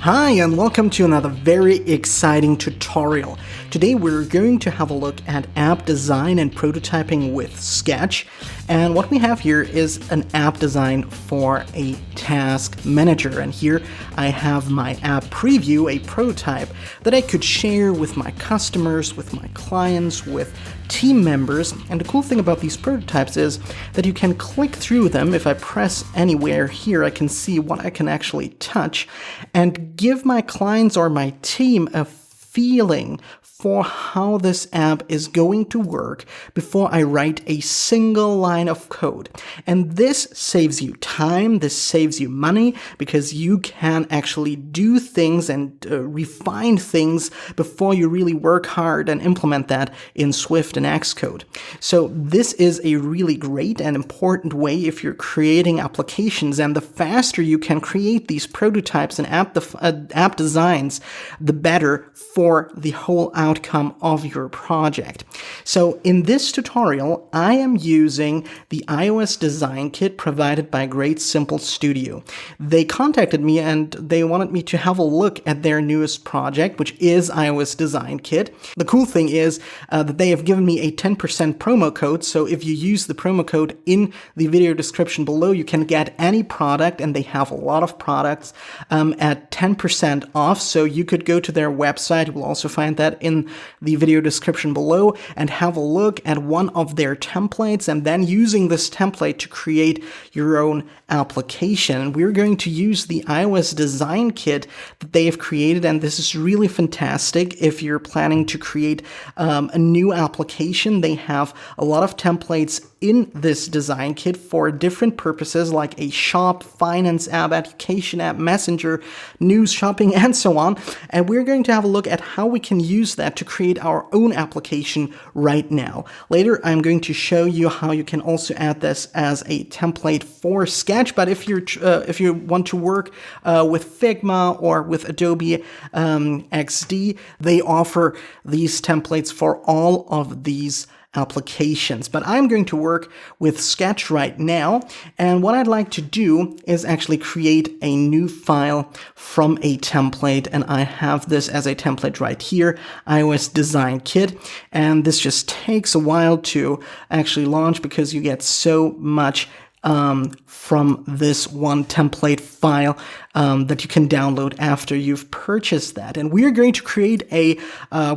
Hi and welcome to another very exciting tutorial. Today we're going to have a look at app design and prototyping with Sketch. And what we have here is an app design for a task manager. And here I have my app preview, a prototype that I could share with my customers, with my clients, with team members. And the cool thing about these prototypes is that you can click through them. If I press anywhere here, I can see what I can actually touch and give my clients or my team a feeling for how this app is going to work before I write a single line of code. And this saves you time, this saves you money, because you can actually do things and refine things before you really work hard and implement that in Swift and Xcode. So this is a really great and important way if you're creating applications, and the faster you can create these prototypes and app designs, the better for the whole outcome of your project. So in this tutorial, I am using the iOS design kit provided by Great Simple Studio. They contacted me and they wanted me to have a look at their newest project, which is iOS design kit. The cool thing is that they have given me a 10% promo code. So if you use the promo code in the video description below, you can get any product, and they have a lot of products at 10% off. So you could go to their website. You will also find that in the video description below, and have a look at one of their templates, and then using this template to create your own application. And we're going to use the iOS design kit that they have created, and this is really fantastic if you're planning to create a new application. They have a lot of templates in this design kit for different purposes, like a shop, finance app, education app, messenger, news, shopping, and so on. And we're going to have a look at how we can use that to create our own application right now. Later, I'm going to show you how you can also add this as a template for Sketch. But if you want to work with Figma or with Adobe XD, they offer these templates for all of these applications. But I'm going to work with Sketch right now, and what I'd like to do is actually create a new file from a template, and I have this as a template right here, iOS design kit, and this just takes a while to actually launch because you get so much from this one template file that you can download after you've purchased that. And we're going to create a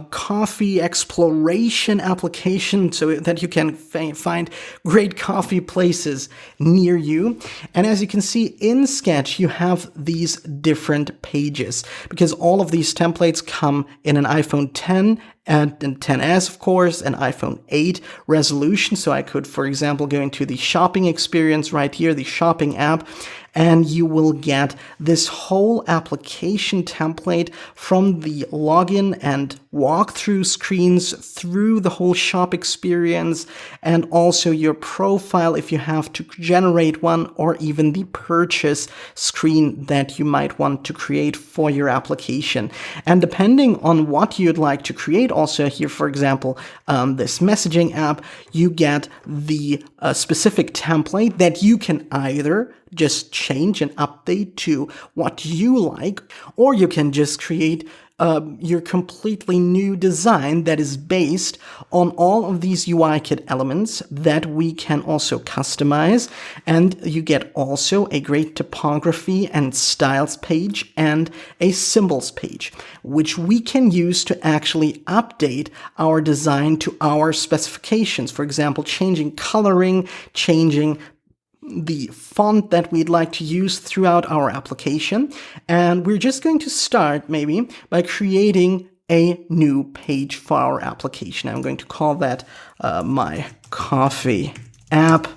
coffee exploration application so that you can find great coffee places near you. And as you can see in Sketch, you have these different pages because all of these templates come in an iPhone 10 and 10s, of course, an iPhone 8 resolution. So I could, for example, go into the shopping experience right here, the shopping app, and you will get this whole application template from the login and walkthrough screens through the whole shop experience, and also your profile if you have to generate one, or even the purchase screen that you might want to create for your application. And depending on what you'd like to create, also here, for example, this messaging app, you get the specific template that you can either just change and update to what you like, or you can just create your completely new design that is based on all of these UI kit elements that we can also customize. And you get also a great typography and styles page and a symbols page, which we can use to actually update our design to our specifications. For example, changing coloring, changing the font that we'd like to use throughout our application. And we're just going to start maybe by creating a new page for our application. I'm going to call that my coffee app.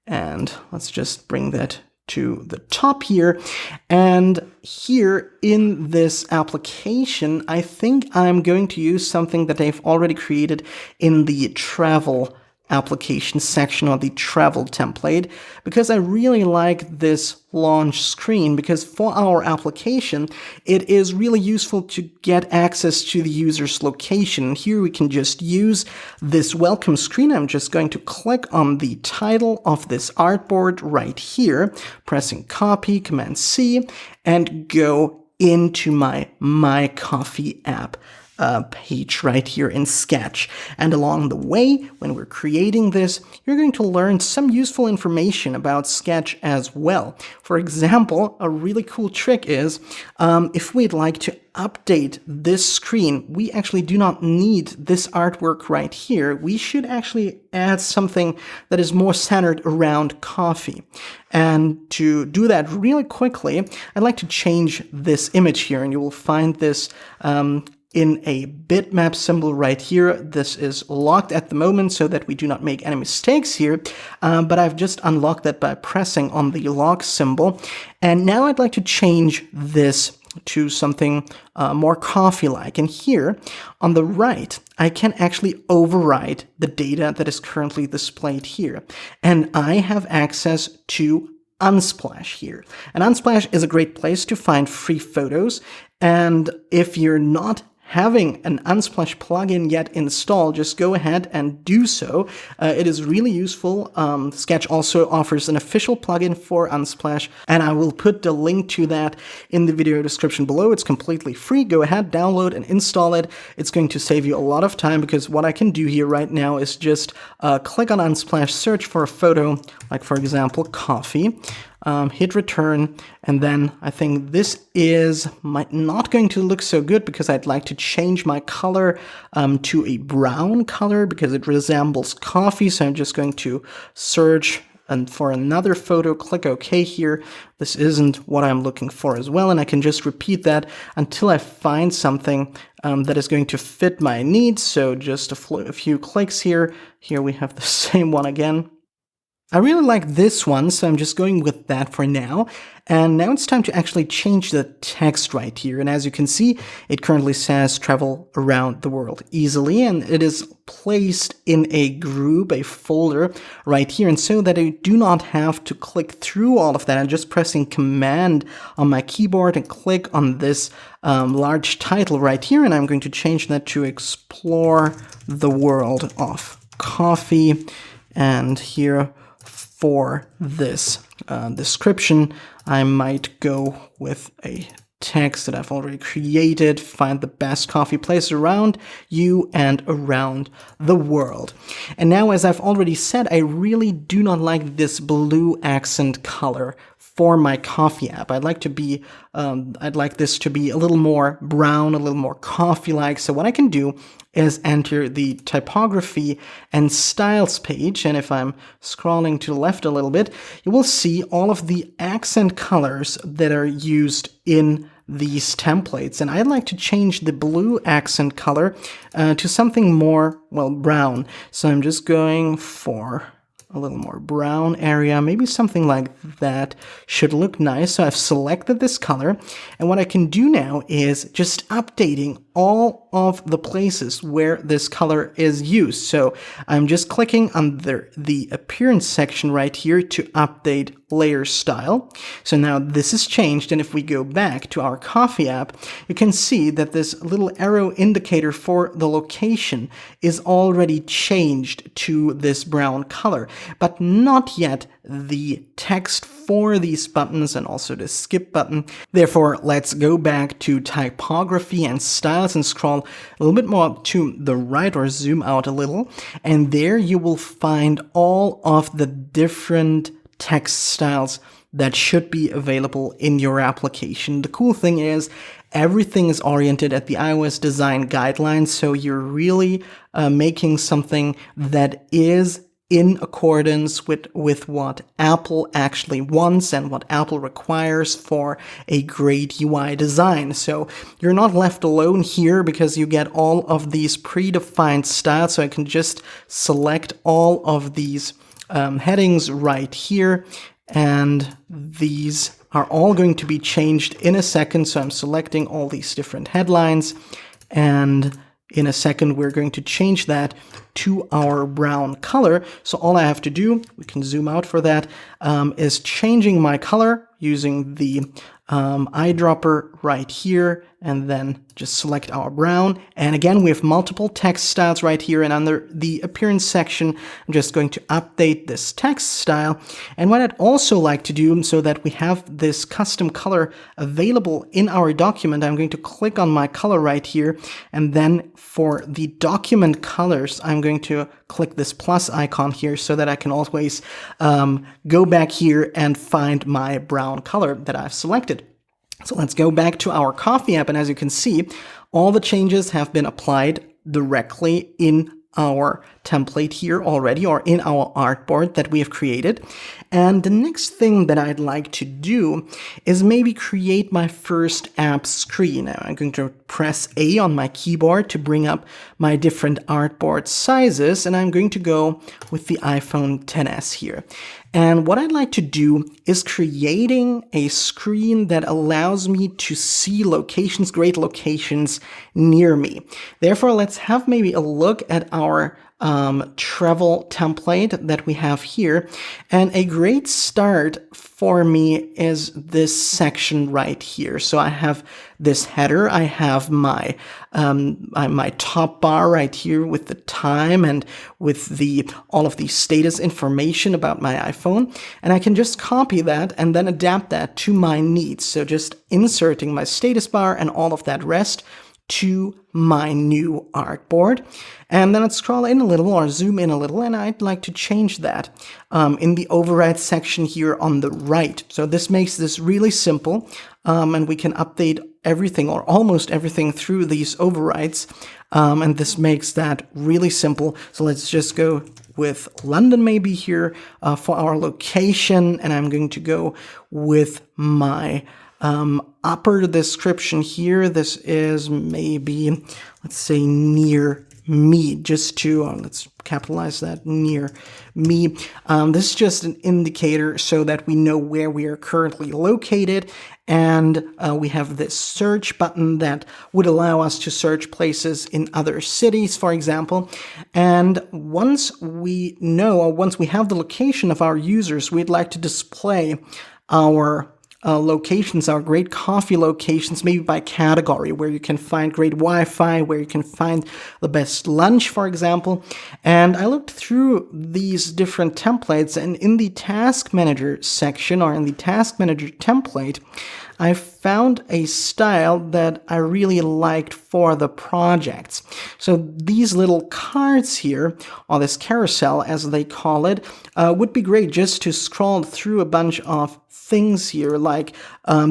And let's just bring that to the top here. And here in this application, I think I'm going to use something that they've already created in the travel application section or the travel template, because I really like this launch screen, because for our application it is really useful to get access to the user's location. Here we can just use this welcome screen. I'm just going to click on the title of this artboard right here, pressing copy, Command C, and go into my Coffee app page right here in Sketch. And along the way, when we're creating this, you're going to learn some useful information about Sketch as well. For example, a really cool trick is if we'd like to update this screen, we actually do not need this artwork right here. We should actually add something that is more centered around coffee. And to do that really quickly, I'd like to change this image here, and you will find this in a bitmap symbol right here. This is locked at the moment so that we do not make any mistakes here, but I've just unlocked that by pressing on the lock symbol. And now I'd like to change this to something more coffee-like. And here on the right, I can actually override the data that is currently displayed here. And I have access to Unsplash here. And Unsplash is a great place to find free photos. And if you're not having an Unsplash plugin yet installed, just go ahead and do so. It is really useful. Sketch also offers an official plugin for Unsplash, and I will put the link to that in the video description below. It's completely free. Go ahead, download and install it. It's going to save you a lot of time, because what I can do here right now is just click on Unsplash, search for a photo, like for example, coffee. Hit return, and then I think this is not going to look so good, because I'd like to change my color to a brown color because it resembles coffee. So I'm just going to search and for another photo, click OK here. This isn't what I'm looking for as well, and I can just repeat that until I find something that is going to fit my needs. So just a few clicks here. Here we have the same one again. I really like this one, so I'm just going with that for now. And now it's time to actually change the text right here. And as you can see, it currently says travel around the world easily, and it is placed in a group, a folder right here. And so that I do not have to click through all of that, I'm just pressing Command on my keyboard and click on this large title right here. And I'm going to change that to Explore the World of Coffee. And here, for this description, I might go with a text that I've already created. Find the best coffee place around you and around the world. And now, as I've already said, I really do not like this blue accent color for my Coffee app. I'd like this to be a little more brown, a little more coffee-like. So what I can do is enter the Typography and Styles page, and if I'm scrolling to the left a little bit, you will see all of the accent colors that are used in these templates. And I'd like to change the blue accent color to something more, well, brown. So I'm just going for a little more brown area, maybe something like that should look nice. So I've selected this color, and what I can do now is just updating all of the places where this color is used. So I'm just clicking on the appearance section right here to update layer style. So now this is changed, and if we go back to our Coffee app, you can see that this little arrow indicator for the location is already changed to this brown color, but not yet the text for these buttons and also the skip button. Therefore, let's go back to Typography and Styles and scroll a little bit more to the right, or zoom out a little, and there you will find all of the different text styles that should be available in your application. The cool thing is everything is oriented at the iOS design guidelines, so you're really making something that is in accordance with what Apple actually wants and what Apple requires for a great UI design. So you're not left alone here, because you get all of these predefined styles. So I can just select all of these headings right here, and these are all going to be changed in a second. So I'm selecting all these different headlines, and in a second we're going to change that to our brown color. So all I have to do, we can zoom out for that, is changing my color using the eyedropper right here, and then just select our brown. And again, we have multiple text styles right here, and under the appearance section, I'm just going to update this text style. And what I'd also like to do, so that we have this custom color available in our document, I'm going to click on my color right here, and then for the document colors, I'm going to click this plus icon here so that I can always go back here and find my brown color that I've selected. So let's go back to our coffee app, and as you can see, all the changes have been applied directly in our template here already, or in our artboard that we have created. And the next thing that I'd like to do is maybe create my first app screen. Now I'm going to press A on my keyboard to bring up my different artboard sizes, and I'm going to go with the iPhone XS here. And what I'd like to do is creating a screen that allows me to see locations, great locations near me. Therefore, let's have maybe a look at our travel template that we have here. And a great start for me is this section right here. So I have this header, I have my my top bar right here with the time and with the all of the status information about my iPhone, and I can just copy that and then adapt that to my needs. So just inserting my status bar and all of that rest to my new artboard. And then let's scroll in a little or zoom in a little, and I'd like to change that in the override section here on the right. So this makes this really simple, and we can update everything or almost everything through these overrides, and this makes that really simple. So let's just go with London maybe here for our location, and I'm going to go with my upper description here. This is maybe, let's say, near me, just to, let's capitalize that, near me. This is just an indicator so that we know where we are currently located. And we have this search button that would allow us to search places in other cities, for example. And once we know, or once we have the location of our users, we'd like to display our locations, our great coffee locations, maybe by category, where you can find great Wi-Fi, where you can find the best lunch, for example. And I looked through these different templates, and in the Task Manager section, or in the Task Manager template, I found a style that I really liked for the projects. So these little cards here, or this carousel as they call it, would be great just to scroll through a bunch of things here, like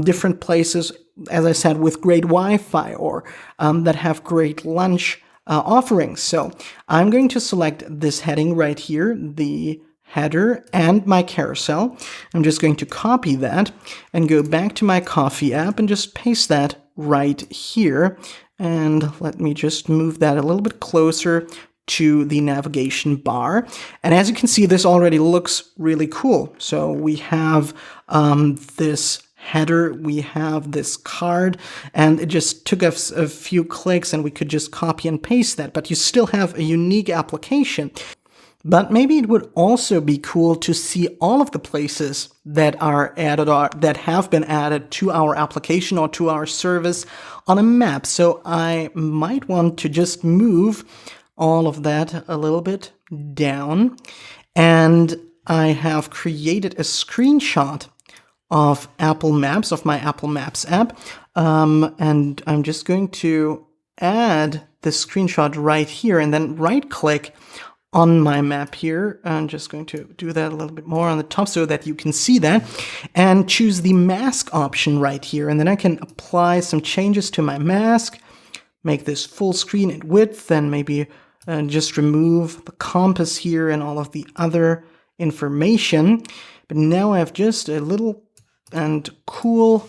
different places, as I said, with great Wi-Fi, or that have great lunch offerings. So I'm going to select this heading right here, the header and my carousel. I'm just going to copy that and go back to my coffee app and just paste that right here. And let me just move that a little bit closer to the navigation bar. And as you can see, this already looks really cool. So we have this header, we have this card, and it just took us a few clicks and we could just copy and paste that, but you still have a unique application. But maybe it would also be cool to see all of the places that are added, or that have been added to our application or to our service on a map. So I might want to just move all of that a little bit down. And I have created a screenshot of Apple Maps, of my Apple Maps app. And I'm just going to add the screenshot right here and then right click on my map here. I'm just going to do that a little bit more on the top so that you can see that, and choose the mask option right here. And then I can apply some changes to my mask, make this full screen in width, and maybe just remove the compass here and all of the other information. But now I have just a little and cool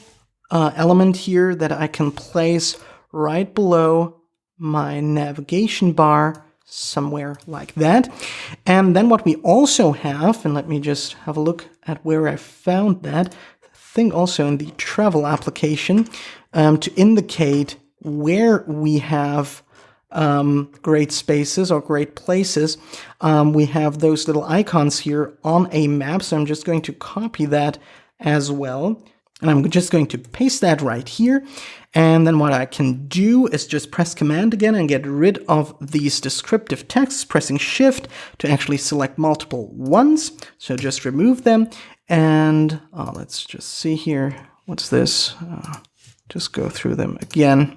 element here that I can place right below my navigation bar, somewhere like that. And then what we also have, and let me just have a look at where I found that thing, also in the travel application, to indicate where we have great spaces or great places, we have those little icons here on a map. So I'm just going to copy that as well. And I'm just going to paste that right here. And then what I can do is just press Command again and get rid of these descriptive texts, pressing Shift to actually select multiple ones. So just remove them. And let's just see here. What's this? Just go through them again.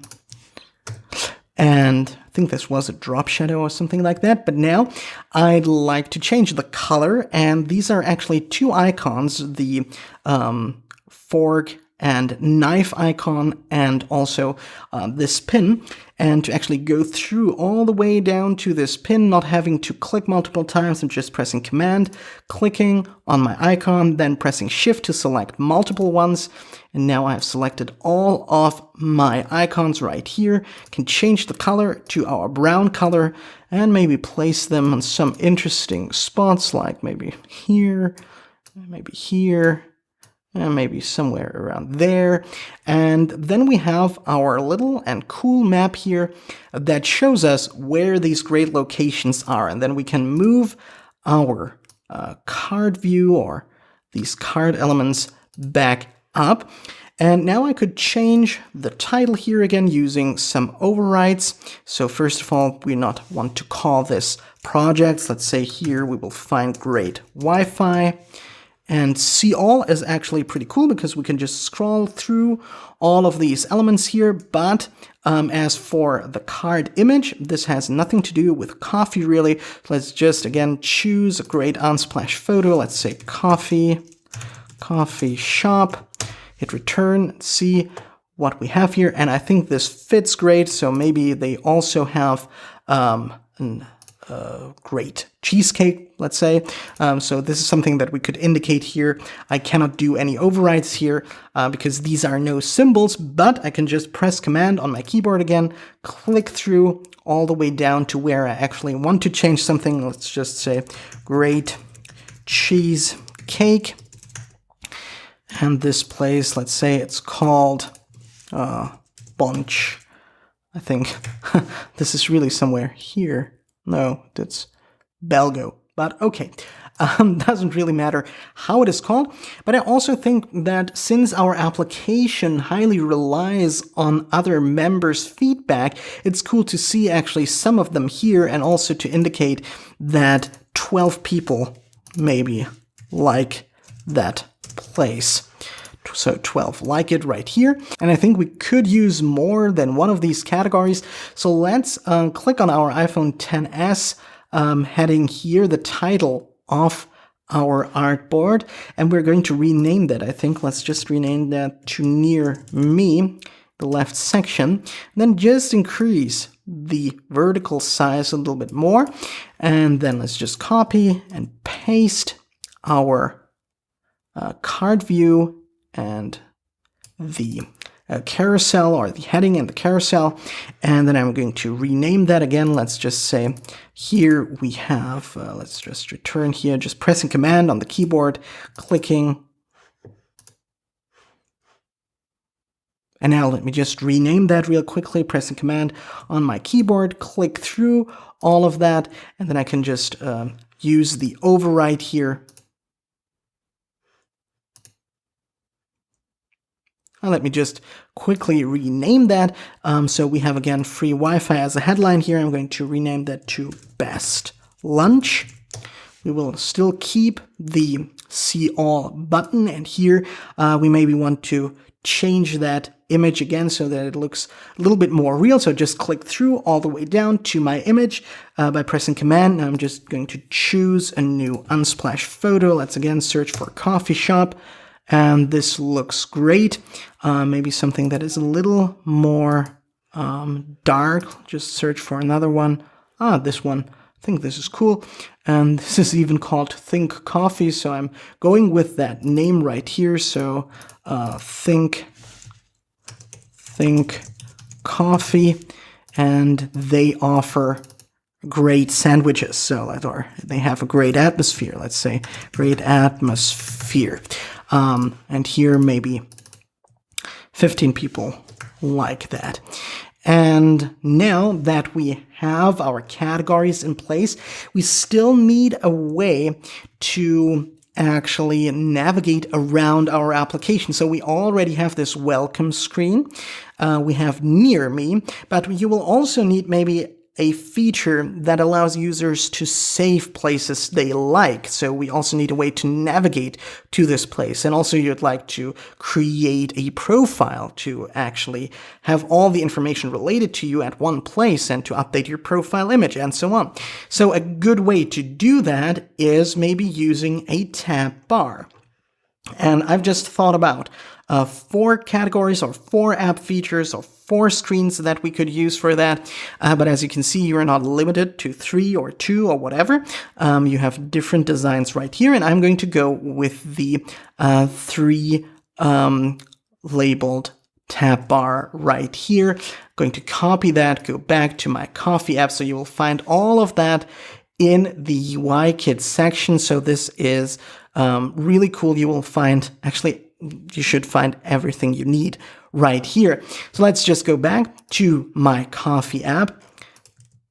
And I think this was a drop shadow or something like that. But now I'd like to change the color. And these are actually two icons, the fork and knife icon, and also this pin. And to actually go through all the way down to this pin, not having to click multiple times, I'm just pressing Command, clicking on my icon, then pressing Shift to select multiple ones. And now I have selected all of my icons right here. Can change the color to our brown color and maybe place them on some interesting spots, like maybe here, and maybe somewhere around there. And then we have our little and cool map here that shows us where these great locations are. And then we can move our card view or these card elements back up. And now I could change the title here again using some overrides. So first of all, we not want to call this projects. Let's say here we will find great Wi-Fi. And see all is actually pretty cool because we can just scroll through all of these elements here. But as for the card image, this has nothing to do with coffee really. Let's just again choose a great Unsplash photo. Let's say coffee shop, hit return, see what we have here. And I think this fits great. So maybe they also have great cheesecake, let's say. So this is something that we could indicate here. I cannot do any overrides here because these are no symbols, but I can just press Command on my keyboard again, click through all the way down to where I actually want to change something. Let's just say great cheesecake. And this place, let's say it's called Bunch. I think this is really somewhere here. No, that's Belgo, but okay. Doesn't really matter how it is called. But I also think that since our application highly relies on other members' feedback, it's cool to see actually some of them here and also to indicate that 12 people maybe like that place. So 12 like it right here. And I think we could use more than one of these categories. So let's click on our iPhone XS heading here, the title of our artboard. And we're going to rename that. I think let's just rename that to Near Me, the left section. And then just increase the vertical size a little bit more. And then let's just copy and paste our card view and the carousel, or the heading and the carousel. And then I'm going to rename that again. Let's just say here we have, let's just return here, just pressing Command on the keyboard, clicking. And now let me just rename that real quickly, pressing Command on my keyboard, click through all of that, and then I can just use the override here. Let me just quickly rename that. So we have again free Wi-Fi as a headline here. I'm going to rename that to Best Lunch. We will still keep the See All button, and here we maybe want to change that image again so that it looks a little bit more real. So just click through all the way down to my image by pressing Command. I'm just going to choose a new Unsplash photo. Let's again search for coffee shop. And this looks great. Maybe something that is a little more dark. Just search for another one. This one. I think this is cool. And this is even called Think Coffee. So I'm going with that name right here. So Think Coffee. And they offer great sandwiches. So, or they have a great atmosphere. Let's say great atmosphere. And here maybe 15 people like that. And now that we have our categories in place, we still need a way to actually navigate around our application. So we already have this welcome screen. We have near me, but you will also need maybe a feature that allows users to save places they like. So we also need a way to navigate to this place. And also you'd like to create a profile to actually have all the information related to you at one place and to update your profile image and so on. So a good way to do that is maybe using a tab bar. And I've just thought about 4 categories or 4 app features or 4 screens that we could use for that. But as you can see, you're not limited to 3 or 2 or whatever. You have different designs right here. And I'm going to go with the 3 labeled tab bar right here. I'm going to copy that, go back to my coffee app. So you will find all of that in the UI kit section. So this is really cool. You will find, actually, you should find everything you need right here. So let's just go back to my coffee app,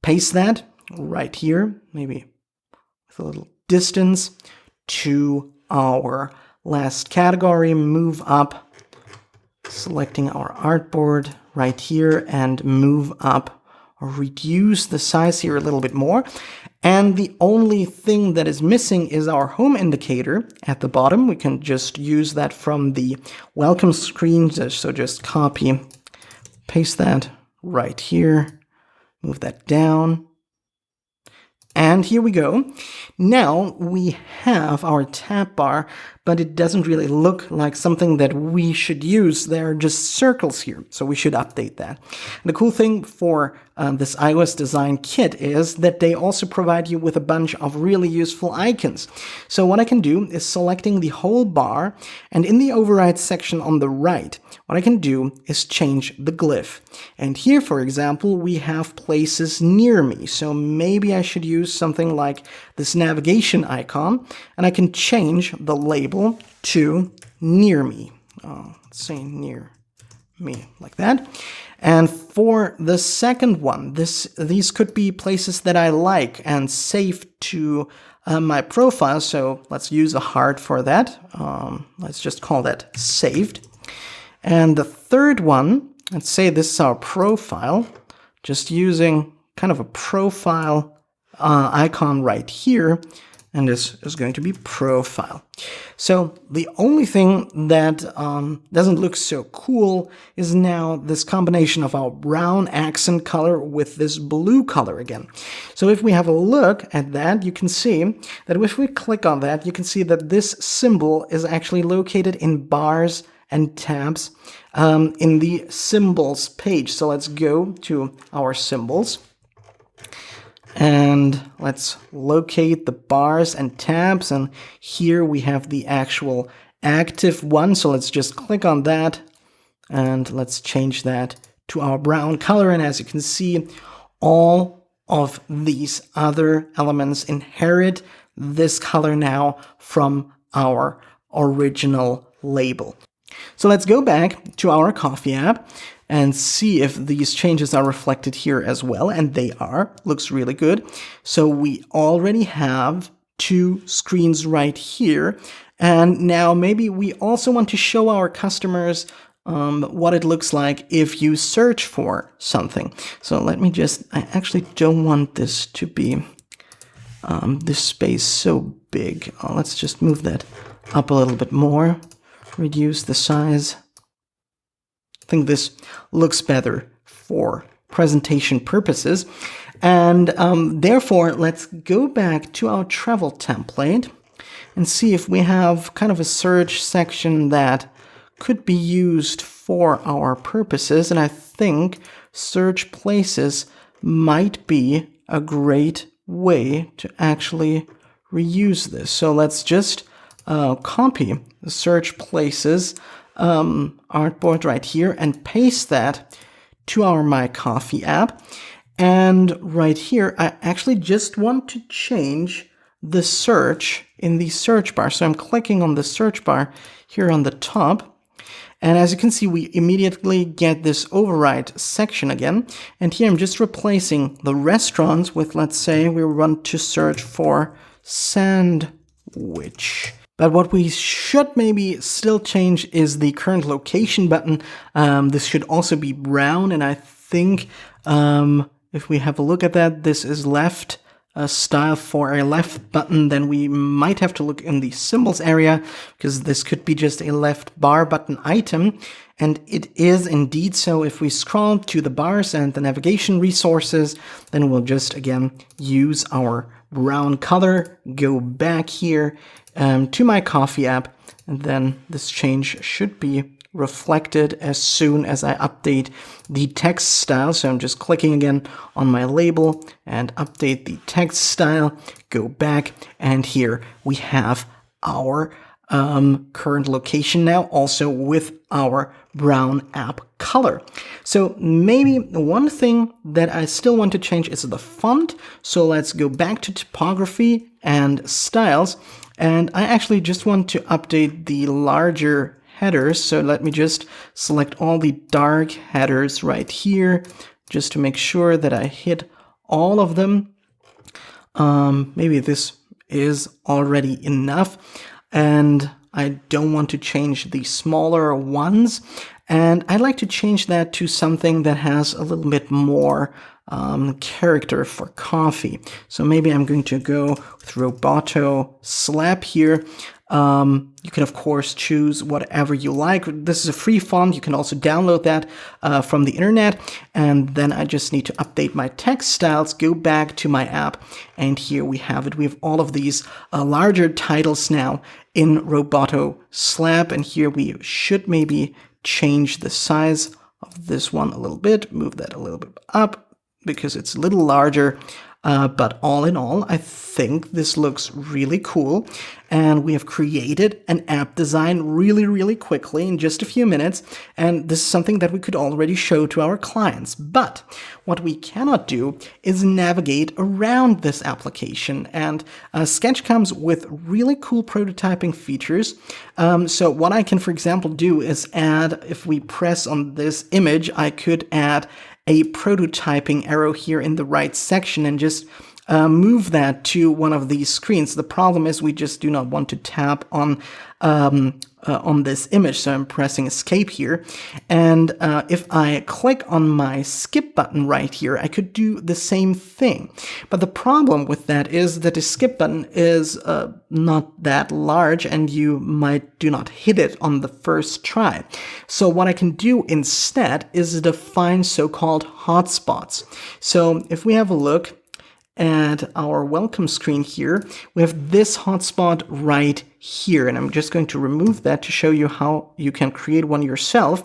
paste that right here, maybe with a little distance to our last category, move up, selecting our artboard right here and move up or reduce the size here a little bit more. And the only thing that is missing is our home indicator at the bottom. We can just use that from the welcome screen. So just copy, paste that right here, move that down. And here we go. Now we have our tab bar, but it doesn't really look like something that we should use. There are just circles here, so we should update that. And the cool thing for this iOS design kit is that they also provide you with a bunch of really useful icons. So what I can do is selecting the whole bar, and in the override section on the right, what I can do is change the glyph. And here, for example, we have places near me. So maybe I should use something like this navigation icon, and I can change the label to near me. Let's say near me, like that. And for the second one, these could be places that I like and save to my profile. So let's use a heart for that. Let's just call that saved. And the third one, let's say this is our profile, just using kind of a profile icon right here, and this is going to be profile. So the only thing that doesn't look so cool is now this combination of our brown accent color with this blue color again. So if we have a look at that, you can see that if we click on that, you can see that this symbol is actually located in bars and tabs in the symbols page. So let's go to our symbols. And let's locate the bars and tabs, and here we have the actual active one. So let's just click on that, and let's change that to our brown color. And as you can see, all of these other elements inherit this color now from our original label. So let's go back to our coffee app and see if these changes are reflected here as well. And they are. Looks really good. So we already have 2 screens right here. And now maybe we also want to show our customers what it looks like if you search for something. So let me I actually don't want this to be this space so big. Let's just move that up a little bit more. Reduce the size. I think this looks better for presentation purposes. And therefore, let's go back to our travel template and see if we have kind of a search section that could be used for our purposes. And I think search places might be a great way to actually reuse this. So let's just copy the search places artboard right here and paste that to our My Coffee app. And right here, I actually just want to change the search in the search bar. So I'm clicking on the search bar here on the top. And as you can see, we immediately get this override section again. And here I'm just replacing the restaurants with, let's say, we want to search for sandwich. But what we should maybe still change is the current location button. This should also be brown, and I think if we have a look at that, this is left style for a left button, then we might have to look in the symbols area, because this could be just a left bar button item. And it is indeed so. If we scroll to the bars and the navigation resources, then we'll just again use our brown color, go back here to my coffee app, and then this change should be reflected as soon as I update the text style. So I'm just clicking again on my label and update the text style, go back, and here we have our current location now, also with our brown app color. So maybe one thing that I still want to change is the font. So let's go back to typography and styles. And I actually just want to update the larger headers. So let me just select all the dark headers right here, just to make sure that I hit all of them. Maybe this is already enough. And I don't want to change the smaller ones. And I'd like to change that to something that has a little bit more character for coffee. So maybe I'm going to go with Roboto Slap here. You can, of course, choose whatever you like. This is a free font. You can also download that from the internet. And then I just need to update my text styles, go back to my app, and here we have it. We have all of these larger titles now in Roboto Slap. And here we should maybe change the size of this one a little bit, move that a little bit up, because it's a little larger. But all in all, I think this looks really cool. And we have created an app design really, really quickly in just a few minutes. And this is something that we could already show to our clients. But what we cannot do is navigate around this application. And Sketch comes with really cool prototyping features. So what I can, for example, do is add, if we press on this image, I could add a prototyping arrow here in the right section and just move that to one of these screens. The problem is we just do not want to tap on this image, so I'm pressing escape here. And if I click on my skip button right here, I could do the same thing. But the problem with that is that the skip button is not that large, and you might do not hit it on the first try. So what I can do instead is define so-called hotspots. So if we have a look at our welcome screen here, we have this hotspot right here, and I'm just going to remove that to show you how you can create one yourself.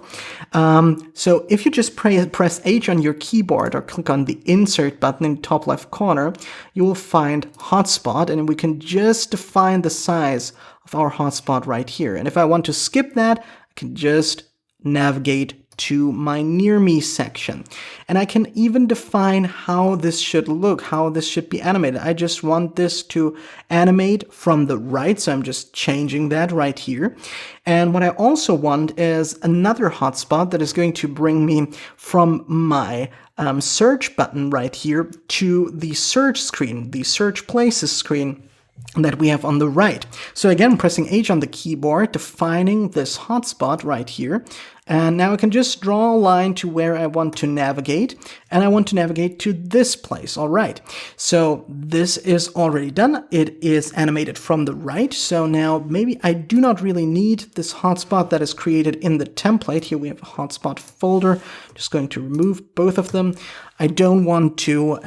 So if you just press H on your keyboard or click on the insert button in the top left corner, you will find hotspot, and we can just define the size of our hotspot right here. And if I want to skip that, I can just navigate to my near me section. And I can even define how this should look, how this should be animated. I just want this to animate from the right, so I'm just changing that right here. And what I also want is another hotspot that is going to bring me from my search button right here to the search screen, the search places screen that we have on the right. So again, pressing H on the keyboard, defining this hotspot right here. And now I can just draw a line to where I want to navigate, and I want to navigate to this place. All right. So this is already done. It is animated from the right. So now maybe I do not really need this hotspot that is created in the template. Here we have a hotspot folder. Just going to remove both of them. I don't want to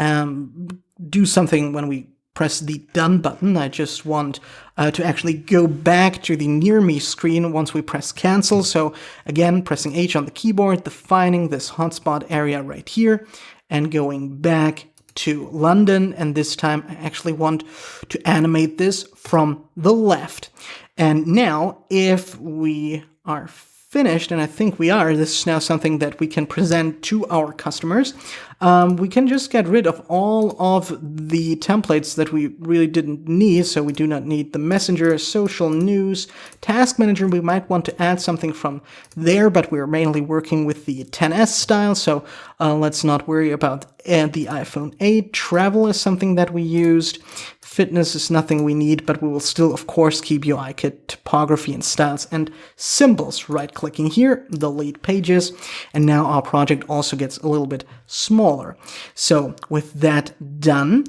do something when we press the done button. I just want to actually go back to the near me screen once we press cancel. So again, pressing H on the keyboard, defining this hotspot area right here, and going back to London. And this time I actually want to animate this from the left. And now if we are finished, and I think we are, this is now something that we can present to our customers. we can just get rid of all of the templates that we really didn't need. So we do not need the Messenger, social, news, task manager. We might want to add something from there, but we're mainly working with the 10s style, so let's not worry about the iPhone 8. Travel is something that we used. Fitness is nothing we need, but we will still, of course, keep UIKit, typography, and styles and symbols. Right-clicking here, delete pages, and now our project also gets a little bit smaller. So with that done,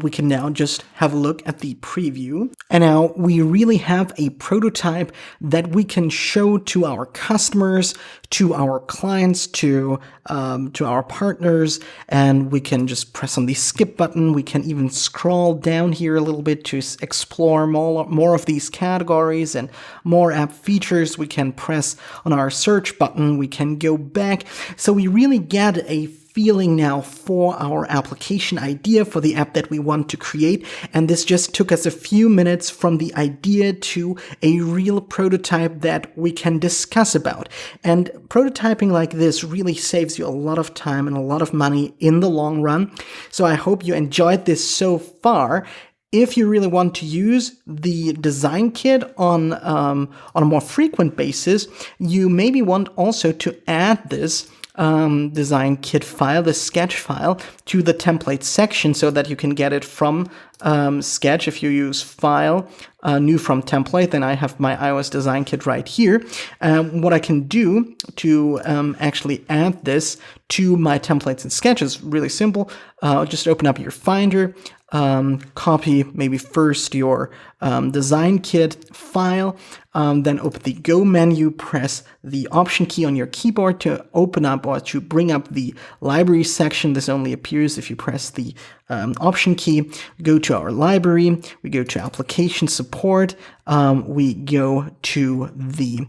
we can now just have a look at the preview. And now we really have a prototype that we can show to our customers, to our clients, to our partners, and we can just press on the skip button. We can even scroll down here a little bit to explore more of these categories and more app features. We can press on our search button. We can go back. So we really get a feeling now for our application idea, for the app that we want to create. And this just took us a few minutes from the idea to a real prototype that we can discuss about. And prototyping like this really saves you a lot of time and a lot of money in the long run. So I hope you enjoyed this so far. If you really want to use the design kit on a more frequent basis, you maybe want also to add this design kit file, the sketch file, to the template section so that you can get it from Sketch. If you use file, new from template, then I have my iOS design kit right here. What I can do to actually add this to my templates and Sketch is really simple. Just open up your Finder, copy maybe first your design kit file, then open the Go menu, press the Option key on your keyboard to open up or to bring up the library section. This only appears if you press the Option key. We go to our library, we go to application support, we go to the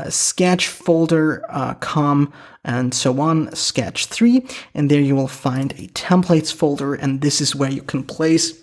Sketch folder, com, and so on, Sketch 3, and there you will find a templates folder, and this is where you can place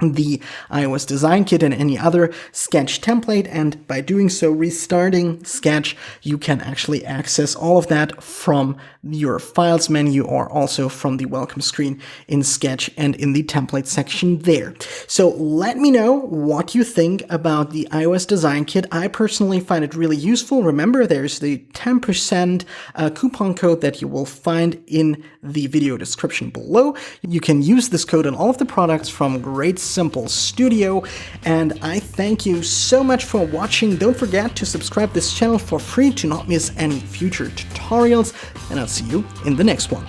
the iOS design kit and any other Sketch template, and by doing so, restarting Sketch, you can actually access all of that from your files menu or also from the welcome screen in Sketch and in the template section there. So let me know what you think about the iOS design kit. I personally find it really useful. Remember, there's the 10% coupon code that you will find in the video description below. You can use this code on all of the products from Great Simple Studio, and I thank you so much for watching. Don't forget to subscribe this channel for free to not miss any future tutorials, and I'll see you in the next one.